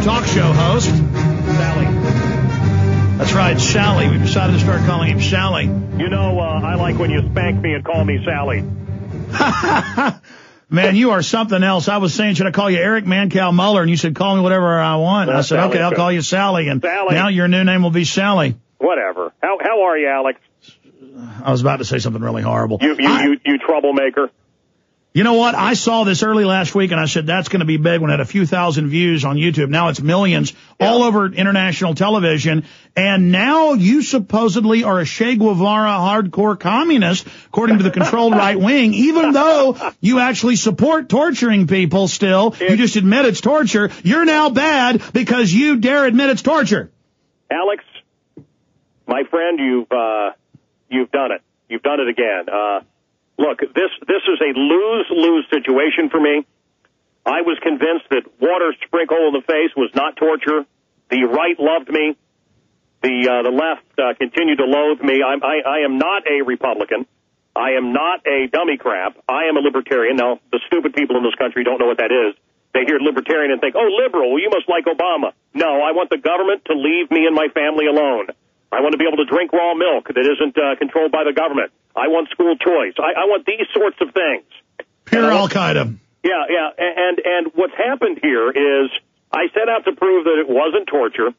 talk show host. Sally. That's right, Sally. We've decided to start calling him Sally. You know, I like when you spank me and call me Sally. Man, you are something else. I was saying, should I call you Eric Mancow Muller? And you said, call me whatever I want. I said, Sally, okay, I'll call you Sally. And Sally. Now your new name will be Sally. Whatever. How are you, Alex? I was about to say something really horrible. You troublemaker. You know what? I saw this early last week, and I said that's going to be big when it had a few thousand views on YouTube. Now it's millions all over international television. And now you supposedly are a Che Guevara hardcore communist, according to the controlled right wing, even though you actually support torturing people still. You just admit it's torture. You're now bad because you dare admit it's torture. Alex, my friend, you've done it. You've done it again. Look, this is a lose-lose situation for me. I was convinced that water sprinkled in the face was not torture. The right loved me. The left continued to loathe me. I am not a Republican. I am not a dummy crap. I am a libertarian. Now, the stupid people in this country don't know what that is. They hear libertarian and think, oh, liberal, well, you must like Obama. No, I want the government to leave me and my family alone. I want to be able to drink raw milk that isn't controlled by the government. I want school choice. I want these sorts of things. Pure Al-Qaeda. Yeah. And what's happened here is I set out to prove that it wasn't torture.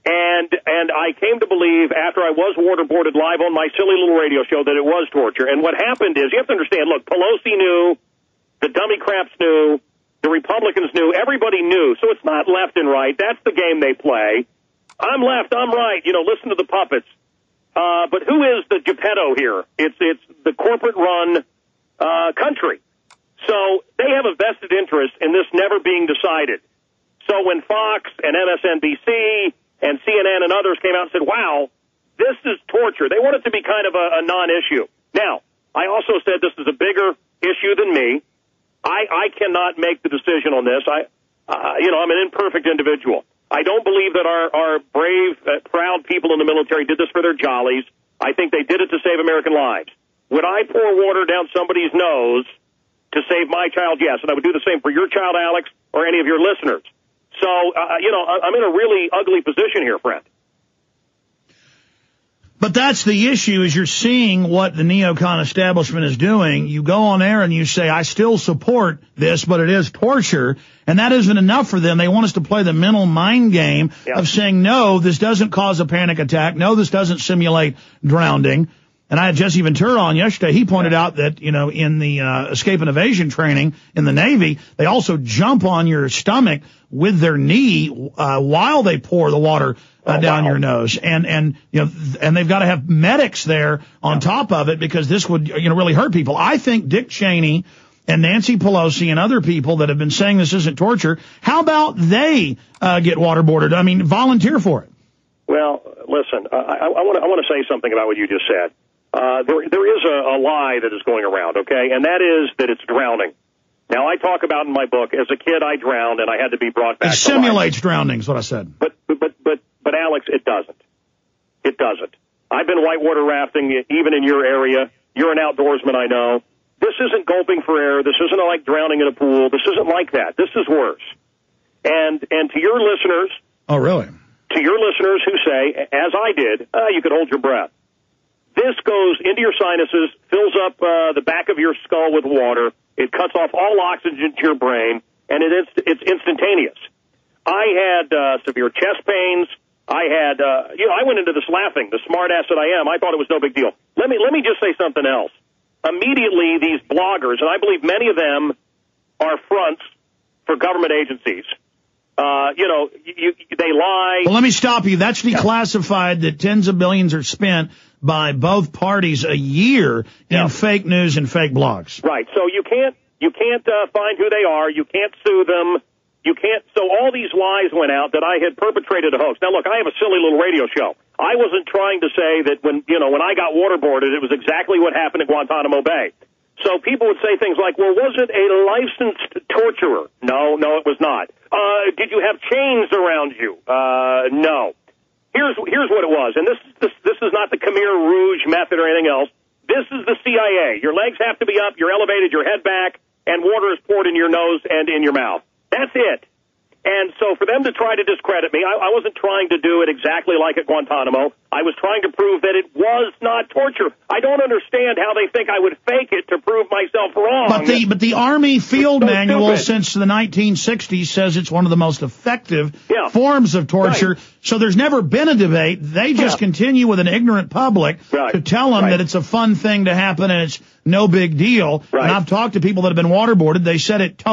And I came to believe after I was waterboarded live on my silly little radio show that it was torture. And what happened is, you have to understand, look, Pelosi knew, the dummy craps knew, the Republicans knew, everybody knew. So it's not left and right. That's the game they play. I'm left, I'm right. You know, listen to the puppets. But who is the Geppetto here? It's the corporate-run country. So they have a vested interest in this never being decided. So when Fox and MSNBC and CNN and others came out and said, wow, this is torture, they want it to be kind of a non-issue. Now, I also said this is a bigger issue than me. I cannot make the decision on this. I'm an imperfect individual. I don't believe that our brave, proud people in the military did this for their jollies. I think they did it to save American lives. Would I pour water down somebody's nose to save my child? Yes, and I would do the same for your child, Alex, or any of your listeners. So, I'm in a really ugly position here, friend. But that's the issue, is you're seeing what the neocon establishment is doing. You go on air and you say, I still support this, but it is torture. And that isn't enough for them. They want us to play the mental mind game of saying, no, this doesn't cause a panic attack. No, this doesn't simulate drowning. And I had Jesse Ventura on yesterday. He pointed out that, in the escape and evasion training in the Navy, they also jump on your stomach with their knee while they pour the water down your nose. And they've got to have medics there on top of it, because this would, really hurt people. I think Dick Cheney and Nancy Pelosi and other people that have been saying this isn't torture, how about they get waterboarded? I mean, volunteer for it. Well, listen, I want to say something about what you just said. There is a lie that is going around, okay, and that is that it's drowning. Now, I talk about in my book, as a kid I drowned and I had to be brought back to life. It simulates drowning is what I said. But Alex, it doesn't. It doesn't. I've been whitewater rafting even in your area. You're an outdoorsman, I know. This isn't gulping for air. This isn't like drowning in a pool. This isn't like that. This is worse. And to your listeners. Oh, really? To your listeners who say, as I did, you could hold your breath. This goes into your sinuses, fills up the back of your skull with water. It cuts off all oxygen to your brain, and it's instantaneous. I had severe chest pains. I had, I went into this laughing, the smart ass that I am. I thought it was no big deal. Let me just say something else. Immediately, these bloggers, and I believe many of them are fronts for government agencies. They lie. Well, let me stop you. That's declassified that tens of billions are spent by both parties a year in fake news and fake blogs. Right. So you can't find who they are. You can't sue them. You can't. So all these lies went out that I had perpetrated a hoax. Now, look, I have a silly little radio show. I wasn't trying to say that when I got waterboarded, it was exactly what happened at Guantanamo Bay. So people would say things like, well, was it a licensed torturer? No, it was not. Did you have chains around you? No. Here's what it was, and this is not the Khmer Rouge method or anything else. This is the CIA. Your legs have to be up, you're elevated, your head back, and water is poured in your nose and in your mouth. That's it. And so for them to try to discredit me, I wasn't trying to do it exactly like at Guantanamo. I was trying to prove that it was not torture. I don't understand how they think I would fake it to prove myself wrong. But the Army Field Manual stupid. since the 1960s says it's one of the most effective forms of torture. Right. So there's never been a debate. They just continue with an ignorant public to tell them that it's a fun thing to happen and it's no big deal. Right. And I've talked to people that have been waterboarded. They said it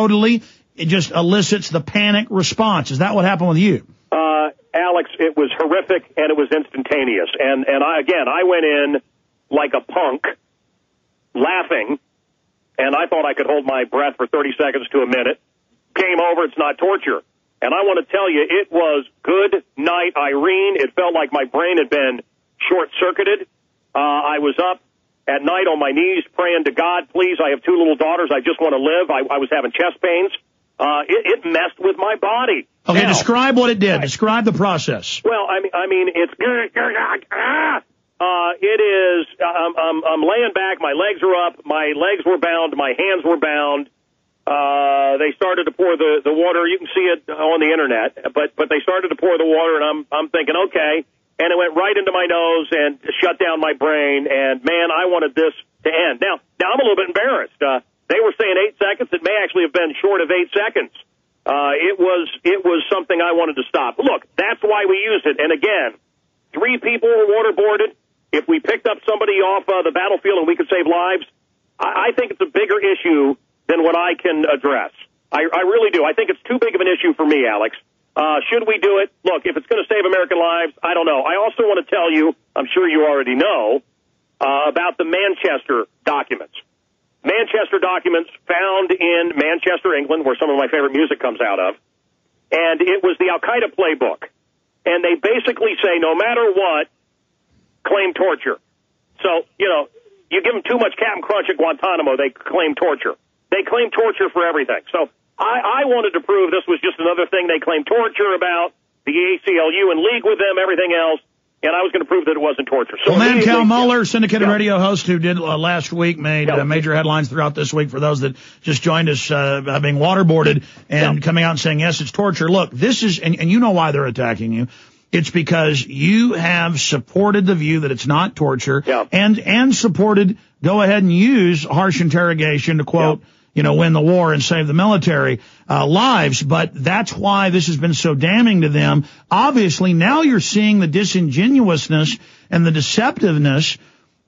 just elicits the panic response. Is that what happened with you? Alex, it was horrific and it was instantaneous. And I went in like a punk, laughing, and I thought I could hold my breath for 30 seconds to a minute. Game over, it's not torture. And I want to tell you, it was good night, Irene. It felt like my brain had been short-circuited. I was up at night on my knees praying to God, please, I have 2 little daughters, I just want to live. I was having chest pains. It messed with my body. Okay, now, describe what it did. Describe the process. Well, I mean, it's it is. I'm laying back. My legs are up. My legs were bound. My hands were bound. They started to pour the water. You can see it on the internet. But they started to pour the water, and I'm thinking, okay. And it went right into my nose and shut down my brain. And man, I wanted this to end. Now I'm a little bit embarrassed. They were saying 8 seconds. It may actually have been short of 8 seconds. It was something I wanted to stop. Look, that's why we used it. And again, 3 people were waterboarded. If we picked up somebody off the battlefield and we could save lives, I think it's a bigger issue than what I can address. I really do. I think it's too big of an issue for me, Alex. Should we do it? Look, if it's going to save American lives, I don't know. I also want to tell you, I'm sure you already know, about the Manchester documents. Manchester documents found in Manchester, England, where some of my favorite music comes out of. And it was the Al-Qaeda playbook. And they basically say, no matter what, claim torture. So, you give them too much Captain Crunch at Guantanamo, they claim torture. They claim torture for everything. So I wanted to prove this was just another thing they claim torture about, the ACLU in league with them, everything else. And I was going to prove that it wasn't torture. So Mancow Muller, syndicated radio host who did last week, made major headlines throughout this week for those that just joined us, being waterboarded and coming out and saying, yes, it's torture. Look, this is, and you know why they're attacking you. It's because you have supported the view that it's not torture and supported go ahead and use harsh interrogation to quote, win the war and save the military lives. But that's why this has been so damning to them. Obviously, now you're seeing the disingenuousness and the deceptiveness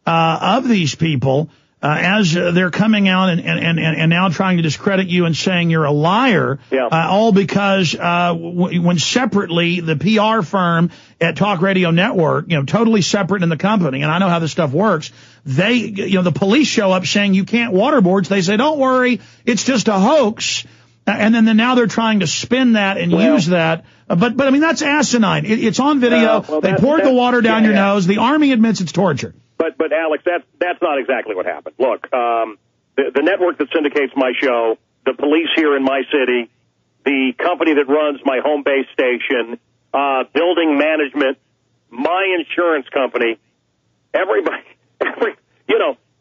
of these people as they're coming out and now trying to discredit you and saying you're a liar, all because when separately the PR firm at Talk Radio Network, totally separate in the company, and I know how this stuff works, they, the police show up saying you can't waterboard, so they say, don't worry, it's just a hoax, and then now they're trying to spin that and use that. But I mean, that's asinine. It's on video. They poured the water down your nose. The Army admits it's torture. But Alex, that's not exactly what happened. Look, the network that syndicates my show, the police here in my city, the company that runs my home base station, building management, my insurance company, everybody,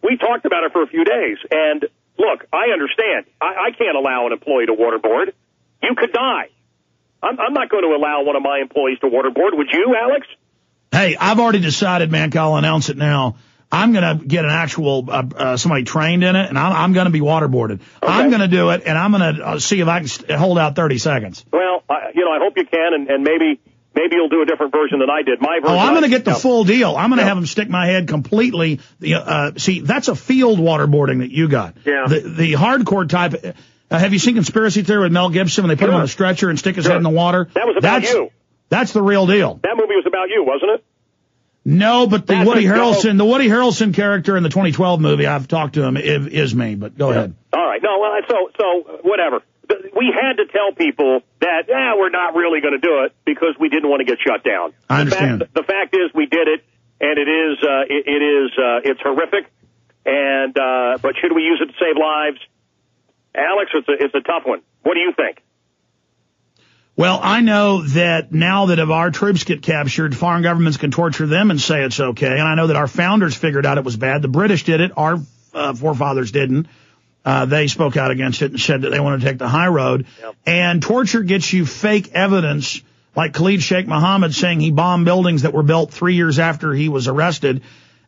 we talked about it for a few days. And look, I understand. I can't allow an employee to waterboard. You could die. I'm not going to allow one of my employees to waterboard. Would you, Alex? Hey, I've already decided, Mancow, I'll announce it now. I'm going to get an actual, somebody trained in it, and I'm going to be waterboarded. Okay. I'm going to do it, and I'm going to see if I can hold out 30 seconds. Well, I hope you can, and maybe you'll do a different version than I did. My version. Oh, I'm going to get the full deal. I'm going to have them stick my head completely. See, that's a field waterboarding that you got. Yeah. The hardcore type. Have you seen Conspiracy Theory with Mel Gibson when they put him on a stretcher and stick his head in the water? That was about you. That's the real deal. That movie was about you, wasn't it? No, but the Woody Harrelson character in the 2012 movie, I've talked to him, is me, but go ahead. All right. No, well, so whatever. We had to tell people that, we're not really going to do it because we didn't want to get shut down. I understand. The fact is we did it, and it's horrific, and, but should we use it to save lives? Alex, it's a tough one. What do you think? Well, I know that now that if our troops get captured, foreign governments can torture them and say it's okay. And I know that our founders figured out it was bad. The British did it. Our forefathers didn't. They spoke out against it and said that they want to take the high road. Yep. And torture gets you fake evidence, like Khalid Sheikh Mohammed saying he bombed buildings that were built 3 years after he was arrested.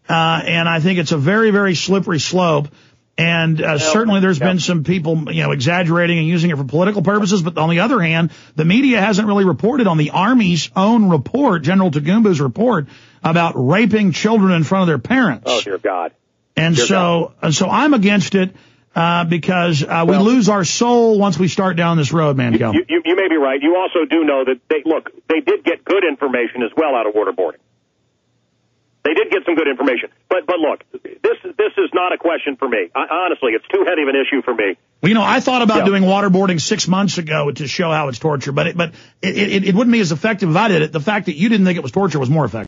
And I think it's a very, very slippery slope. And certainly there's been some people, exaggerating and using it for political purposes. But on the other hand, the media hasn't really reported on the Army's own report, General Tagumbu's report, about raping children in front of their parents. Oh, dear God. And so I'm against it because we lose our soul once we start down this road, Mancow. You may be right. You also do know that they did get good information as well out of waterboarding. They did get some good information. But look, this is not a question for me. Honestly, it's too heavy of an issue for me. Well, I thought about doing waterboarding 6 months ago to show how it's torture, but it wouldn't be as effective if I did it. The fact that you didn't think it was torture was more effective.